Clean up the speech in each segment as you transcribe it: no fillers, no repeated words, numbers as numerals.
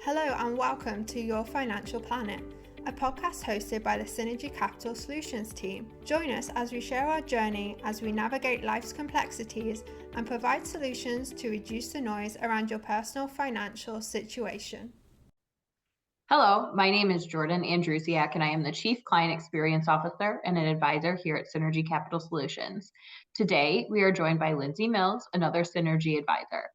Hello and welcome to Your Financial Planet, a podcast hosted by the Synergy Capital Solutions team. Join us as we share our journey as we navigate life's complexities and provide solutions to reduce the noise around your personal financial situation. Hello, my name is Jordann Andrusiak, and I am the Chief Client Experience Officer and an advisor here at Synergy Capital Solutions. Today, we are joined by Lindsay Mills, another Synergy advisor.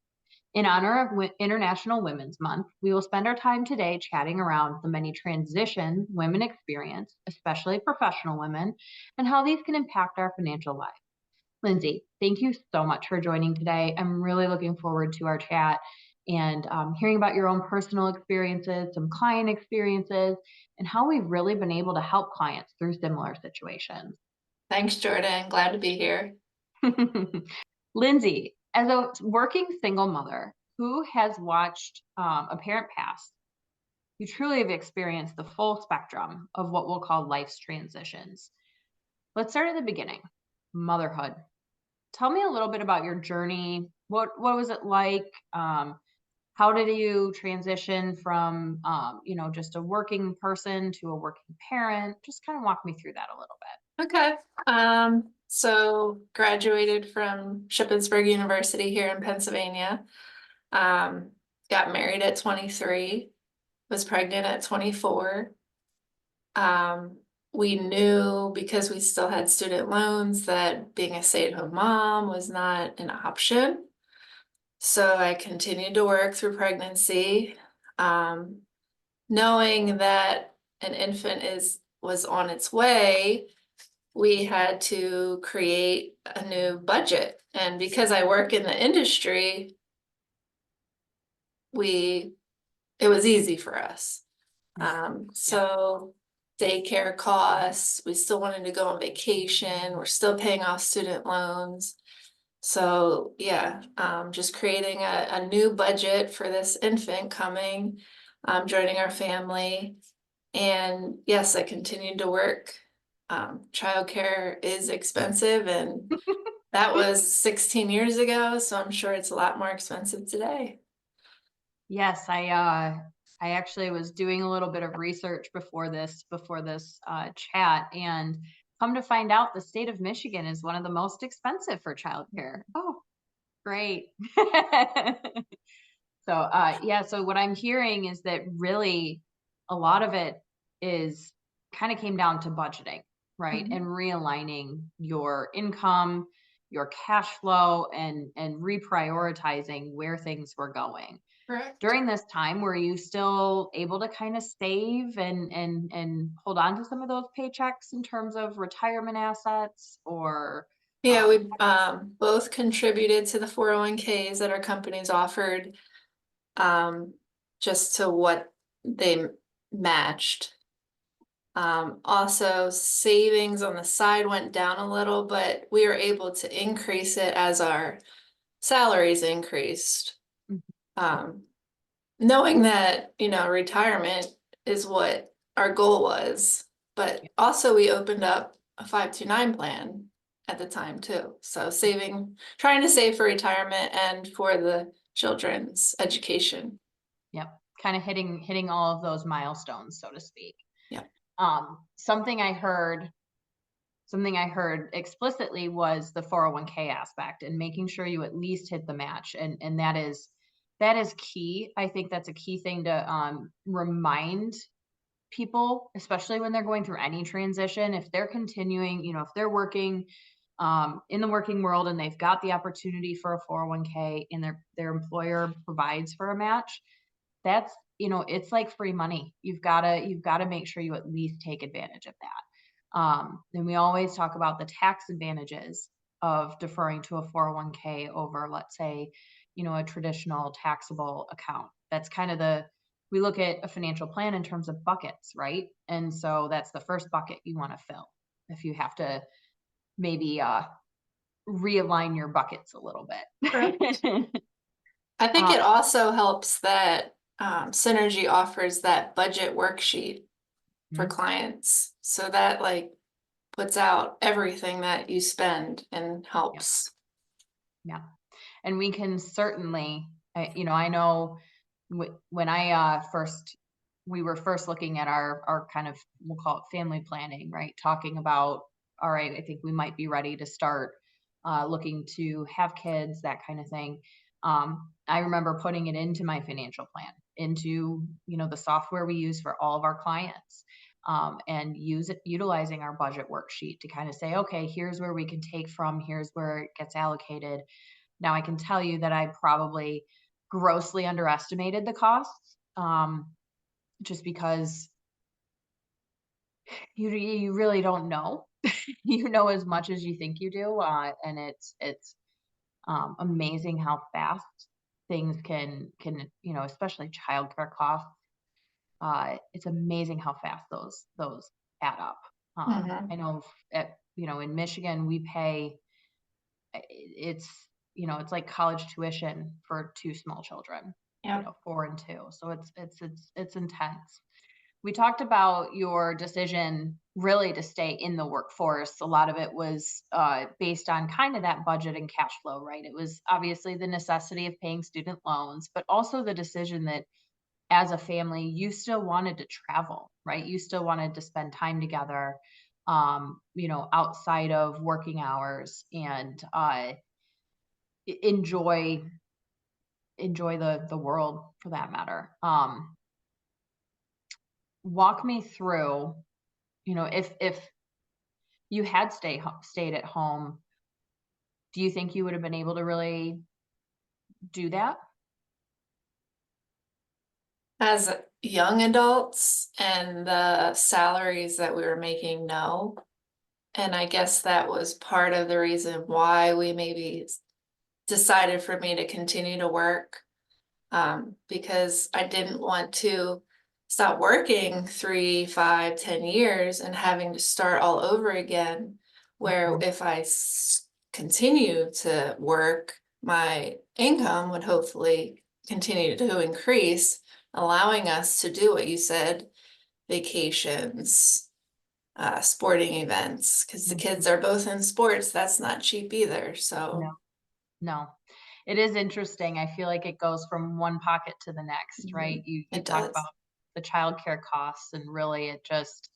In honor of International Women's Month, we will spend our time today chatting around the many transitions women experience, especially professional women, and how these can impact our financial lives. Lindsay, thank you so much for joining today. I'm really looking forward to our chat and hearing about your own personal experiences, some client experiences, and how we've really been able to help clients through similar situations. Thanks, Jordann. Glad to be here. Lindsay, as a working single mother who has watched a parent pass, you truly have experienced the full spectrum of what we'll call life's transitions. Let's start at the beginning, motherhood. Tell me a little bit about your journey. What was it like? How did you transition from, just a working person to a working parent? Just kind of walk me through that a little bit. Okay. So graduated from Shippensburg University here in Pennsylvania. Got married at 23, was pregnant at 24. We knew, because we still had student loans, that being a stay-at-home mom was not an option. So I continued to work through pregnancy, knowing that an infant was on its way. We had to create a new budget. And because I work in the industry, it was easy for us. So daycare costs, we still wanted to go on vacation, we're still paying off student loans. So just creating a new budget for this infant coming, joining our family. And yes, I continued to work. Childcare is expensive, and that was 16 years ago, so I'm sure it's a lot more expensive today. Yes, I actually was doing a little bit of research before this chat, and come to find out the state of Michigan is one of the most expensive for childcare. Oh, great. So what I'm hearing is that really a lot of it is kind of came down to budgeting, right? Mm-hmm. And realigning your income, your cash flow, and reprioritizing where things were going. Correct. During this time, were you still able to kind of save and hold on to some of those paychecks in terms of retirement assets, or? Yeah, we both contributed to the 401ks that our companies offered, just to what they matched. Also, savings on the side went down a little, but we were able to increase it as our salaries increased. Knowing that, retirement is what our goal was, but also we opened up a 529 plan at the time too. So trying to save for retirement and for the children's education. Yep. Kind of hitting all of those milestones, so to speak. Yeah. Something I heard explicitly was the 401k aspect, and making sure you at least hit the match. And that is key. I think that's a key thing to remind people, especially when they're going through any transition. If they're continuing, if they're working in the working world and they've got the opportunity for a 401k and their employer provides for a match, that's, it's like free money. You've got to make sure you at least take advantage of that. And we always talk about the tax advantages of deferring to a 401k over, let's say, a traditional taxable account. That's kind of we look at a financial plan in terms of buckets, right? And so that's the first bucket you want to fill if you have to maybe realign your buckets a little bit. Correct. I think it also helps that Synergy offers that budget worksheet for clients. So that puts out everything that you spend and helps. Yeah. And we can certainly, I know when we were first looking at our kind of, we'll call it family planning, right? Talking about, all right, I think we might be ready to start looking to have kids, that kind of thing. I remember putting it into my financial plan, into, the software we use for all of our clients, and utilizing our budget worksheet to kind of say, okay, here's where we can take from, here's where it gets allocated. Now I can tell you that I probably grossly underestimated the costs, just because you really don't know. You know as much as you think you do, and it's amazing how fast things can especially childcare costs. It's amazing how fast those add up. Mhm. I know in Michigan we pay, it's it's like college tuition for two small children, Yep. 4 and 2. So it's intense. We talked about your decision really to stay in the workforce. A lot of it was based on kind of that budget and cash flow, right? It was obviously the necessity of paying student loans, but also the decision that as a family, you still wanted to travel, right? You still wanted to spend time together, outside of working hours, and enjoy the world, for that matter. Walk me through, if you had stayed at home, do you think you would have been able to really do that? As young adults and the salaries that we were making, no. And I guess that was part of the reason why we maybe decided for me to continue to work. Because I didn't want to stop working 3, 5, 10 years and having to start all over again. Where Mhm. if I continue to work, my income would hopefully continue to increase, allowing us to do what you said, vacations, sporting events, because the Mhm. kids are both in sports. That's not cheap either. No, So no. It is interesting. I feel like it goes from one pocket to the next, right? mhm, You it talk does. about the childcare costs, and really it just,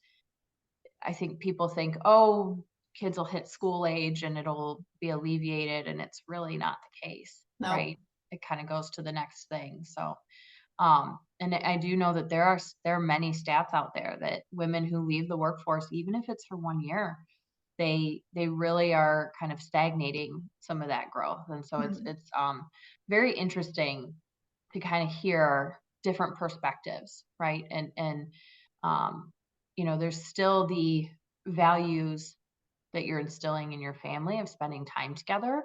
I think people think, oh, kids will hit school age and it'll be alleviated, and it's really not the case, No. right? It kind of goes to the next thing. So, and I do know that there are many stats out there that women who leave the workforce, even if it's for 1 year, they really are kind of stagnating some of that growth. And so it's Mhm. it's very interesting to kind of hear different perspectives, right? And um, there's still the values that you're instilling in your family of spending time together.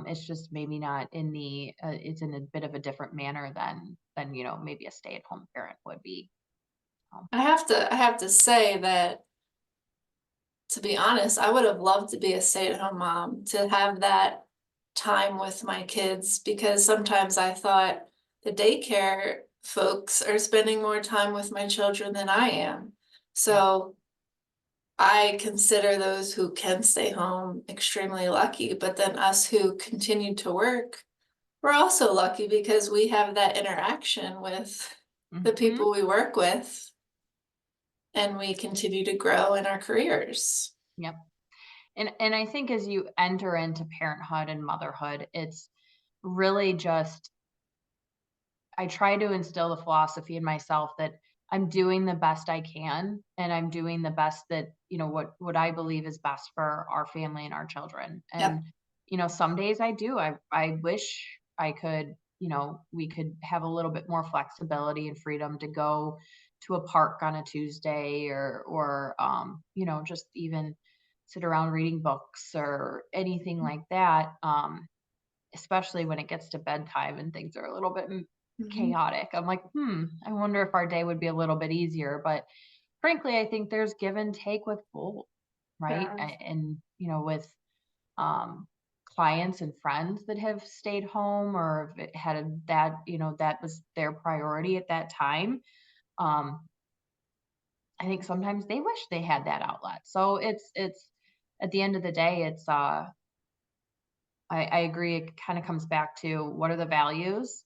It's just maybe not in it's in a bit of a different manner than maybe a stay-at-home parent would be. Um, I have to say that, to be honest, I would have loved to be a stay-at-home mom, to have that time with my kids, because sometimes I thought the daycare folks are spending more time with my children than I am. yeah. So I consider those who can stay home extremely lucky, but then us who continue to work, we're also lucky because we have that interaction with the Hmm. people we work with, and we continue to grow in our careers. Yep. And I think as you enter into parenthood and motherhood, it's really just, I try to instill the philosophy in myself that I'm doing the best I can, and I'm doing the best that, what I believe is best for our family and our children. Yep. And, some days I wish I could, we could have a little bit more flexibility and freedom to go to a park on a Tuesday, or just even sit around reading books or anything like that. Especially when it gets to bedtime and things are a little bit Mhm. chaotic. I'm like, I wonder if our day would be a little bit easier. But frankly, I think there's give and take with both, right? Yeah. And with um, clients and friends that have stayed home, or if it had that, that was their priority at that time. Um, I think sometimes they wish they had that outlet. So it's at the end of the day, I agree. It kind of comes back to, what are the values?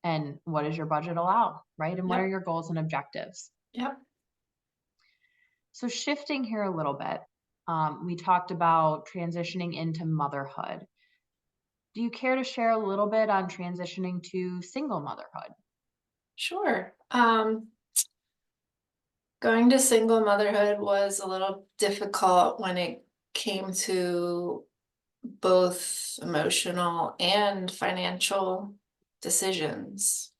and what does your budget allow, right? And what Yep. are your goals and objectives? Yep. So shifting here a little bit, we talked about transitioning into motherhood. Do you care to share a little bit on transitioning to single motherhood? Sure. Going to single motherhood was a little difficult when it came to both emotional and financial decisions.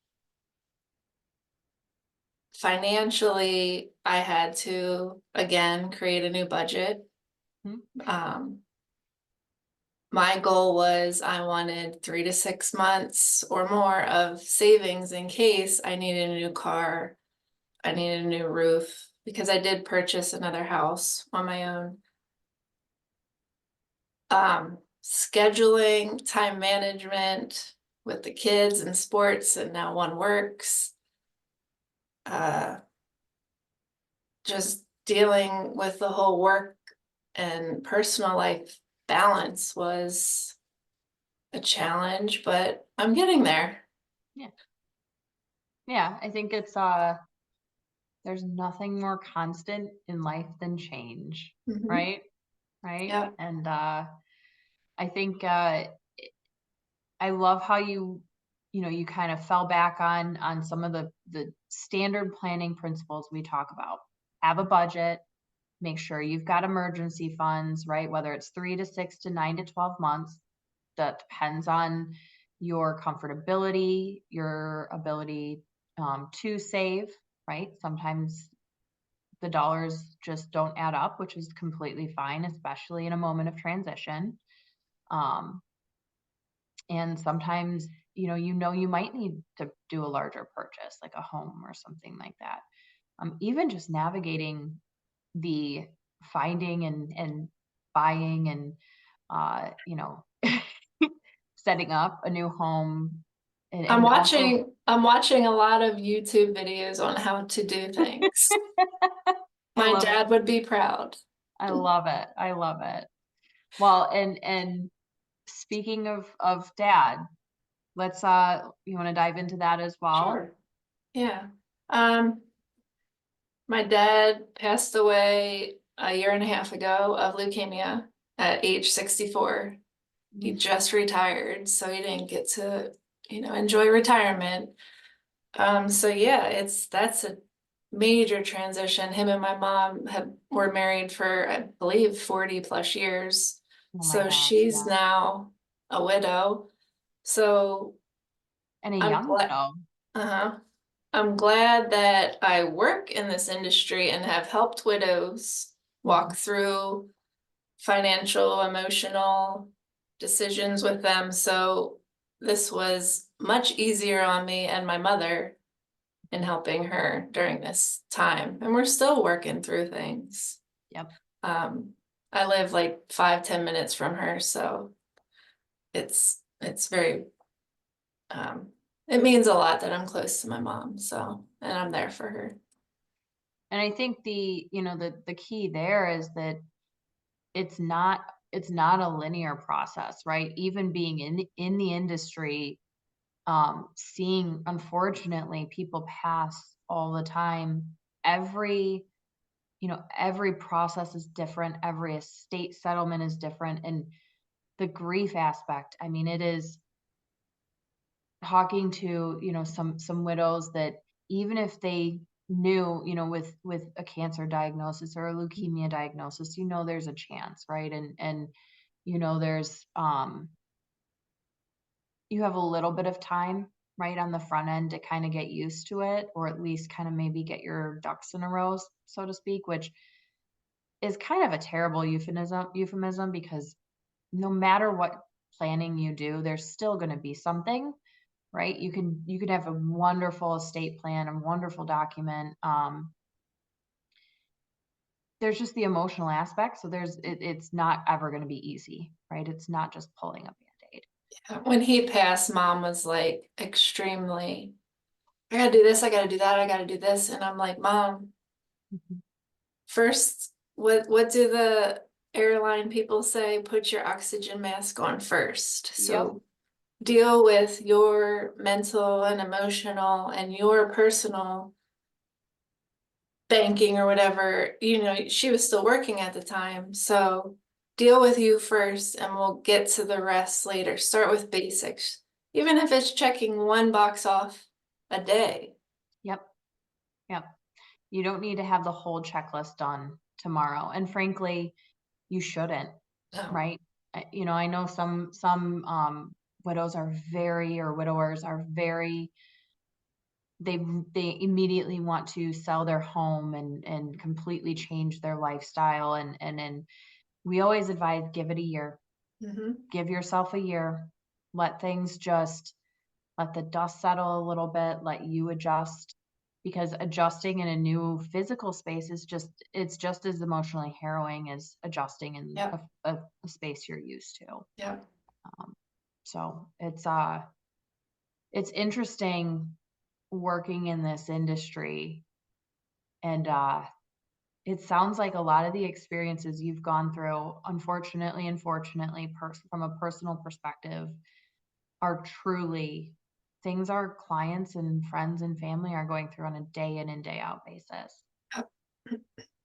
Financially, I had to, again, create a new budget. My goal was I wanted 3 to 6 months or more of savings in case I needed a new car, I needed a new roof, because I did purchase another house on my own. Scheduling, time management with the kids and sports, and now one works. Just dealing with the whole work and personal life balance was a challenge, but I'm getting there. Yeah, I think it's there's nothing more constant in life than change, Mhm. right? Yeah. And I think I love how you kind of fell back on some of the standard planning principles we talk about. Have a budget, make sure you've got emergency funds, right? Whether it's 3 to 6 to 9 to 12 months, that depends on your comfortability, your ability to save, right? Sometimes the dollars just don't add up, which is completely fine, especially in a moment of transition. And sometimes, you might need to do a larger purchase, like a home or something like that. Even just navigating the finding and buying and, you know, setting up a new home. I'm And also, watching a lot of YouTube videos on how to do things. I My love it. dad would be proud. I love it. I love it. Well, and speaking of dad, let's you want to dive into that as well? Sure. Yeah. My dad passed away a year and a half ago of leukemia at age 64. He just retired, so he didn't get to, enjoy retirement. So yeah, that's a major transition. Him and my mom were married for, I believe, 40 plus years. Oh my So gosh, she's yeah. now a widow. So And a I'm young glad, widow. I'm glad that I work in this industry and have helped widows walk through financial, emotional decisions with them. So this was much easier on me and my mother in helping her during this time. And we're still working through things. Yep. I live like 5-10 minutes from her, so it's very it means a lot that I'm close to my mom, so, and I'm there for her. And I think the key there is that it's not a linear process, right? Even being in the industry, seeing, unfortunately, people pass all the time. Every process is different, every estate settlement is different, and the grief aspect, I mean, it is talking to, some widows that even if they knew, with a cancer diagnosis or a leukemia diagnosis, there's a chance, right? And there's you have a little bit of time, right, on the front end to kind of get used to it, or at least kind of maybe get your ducks in a row, so to speak, which is kind of a terrible euphemism, because no matter what planning you do, there's still going to be something, right? You can have a wonderful estate plan, a wonderful document. There's just the emotional aspect. So it's not ever going to be easy, right? It's not just pulling a Band-Aid. When he passed, mom was like extremely, I gotta do this, I gotta do that, I gotta do this. And I'm like, Mom, first, what do the airline people say? Put your oxygen mask on first. Yep. So deal with your mental and emotional and your personal banking or whatever, she was still working at the time. So deal with you first and we'll get to the rest later. Start with basics. Even if it's checking one box off a day. Yep. You don't need to have the whole checklist done tomorrow. And frankly, you shouldn't, No. right? I know some widows are or widowers are very, they immediately want to sell their home and completely change their lifestyle. And we always advise, give it a year. Mm-hmm. Give yourself a year. Let the dust settle a little bit, let you adjust, because adjusting in a new physical space it's just as emotionally harrowing as adjusting in Yep. a space you're used to. Yep. So it's interesting working in this industry, and it sounds like a lot of the experiences you've gone through, unfortunately and fortunately, from a personal perspective, are truly things our clients and friends and family are going through on a day in and day out basis.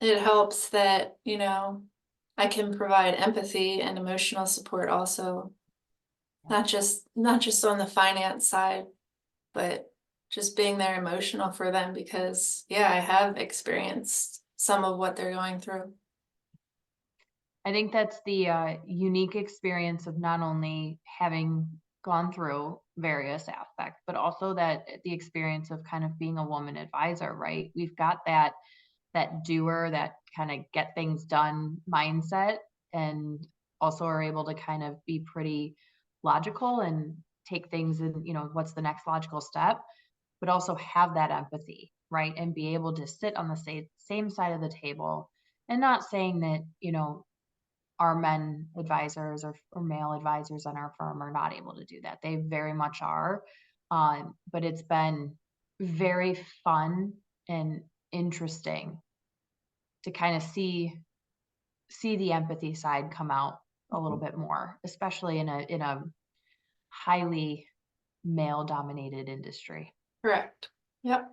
It helps that, I can provide empathy and emotional support also. Not just on the finance side, but just being there emotional for them because I have experienced some of what they're going through. I think that's the unique experience of not only having gone through various aspects, but also that the experience of kind of being a woman advisor, right? We've got that doer, that kind of get things done mindset, and also are able to kind of be pretty logical and take things and, what's the next logical step, but also have that empathy, right? And be able to sit on the same side of the table, and not saying that, our men advisors or male advisors on our firm are not able to do that. They very much are. But it's been very fun and interesting to kind of see the empathy side come out a little bit more, especially in a highly male dominated industry. Correct. Yep.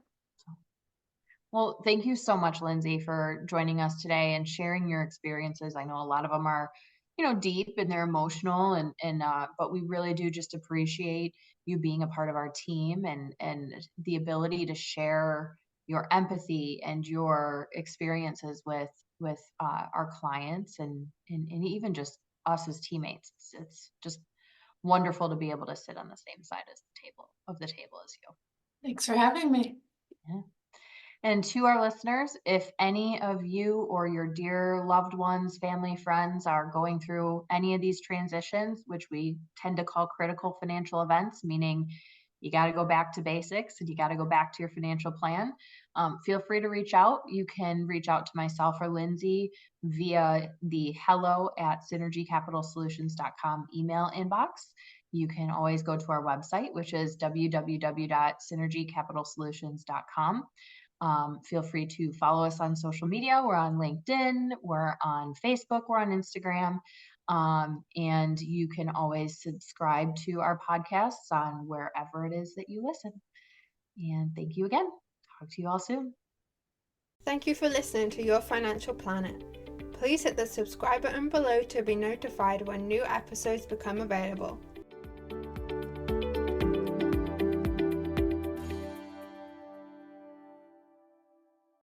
Well, thank you so much, Lindsay, for joining us today and sharing your experiences. I know a lot of them are, deep and they're emotional, and but we really do just appreciate you being a part of our team, and the ability to share your empathy and your experiences with our clients, and even just us as teammates. It's just wonderful to be able to sit on the same side as the table as you. Thanks for having me. Yeah. And to our listeners, if any of you or your dear loved ones, family, friends are going through any of these transitions, which we tend to call critical financial events, meaning you got to go back to basics and you got to go back to your financial plan, feel free to reach out. You can reach out to myself or Lindsay via the hello@synergycapitalsolutions.com email inbox. You can always go to our website, which is www.synergycapitalsolutions.com. Feel free to follow us on social media. We're on LinkedIn, we're on Facebook, we're on Instagram. And you can always subscribe to our podcasts on wherever it is that you listen. And thank you again. Talk to you all soon. Thank you for listening to Your Financial Planet. Please hit the subscribe button below to be notified when new episodes become available.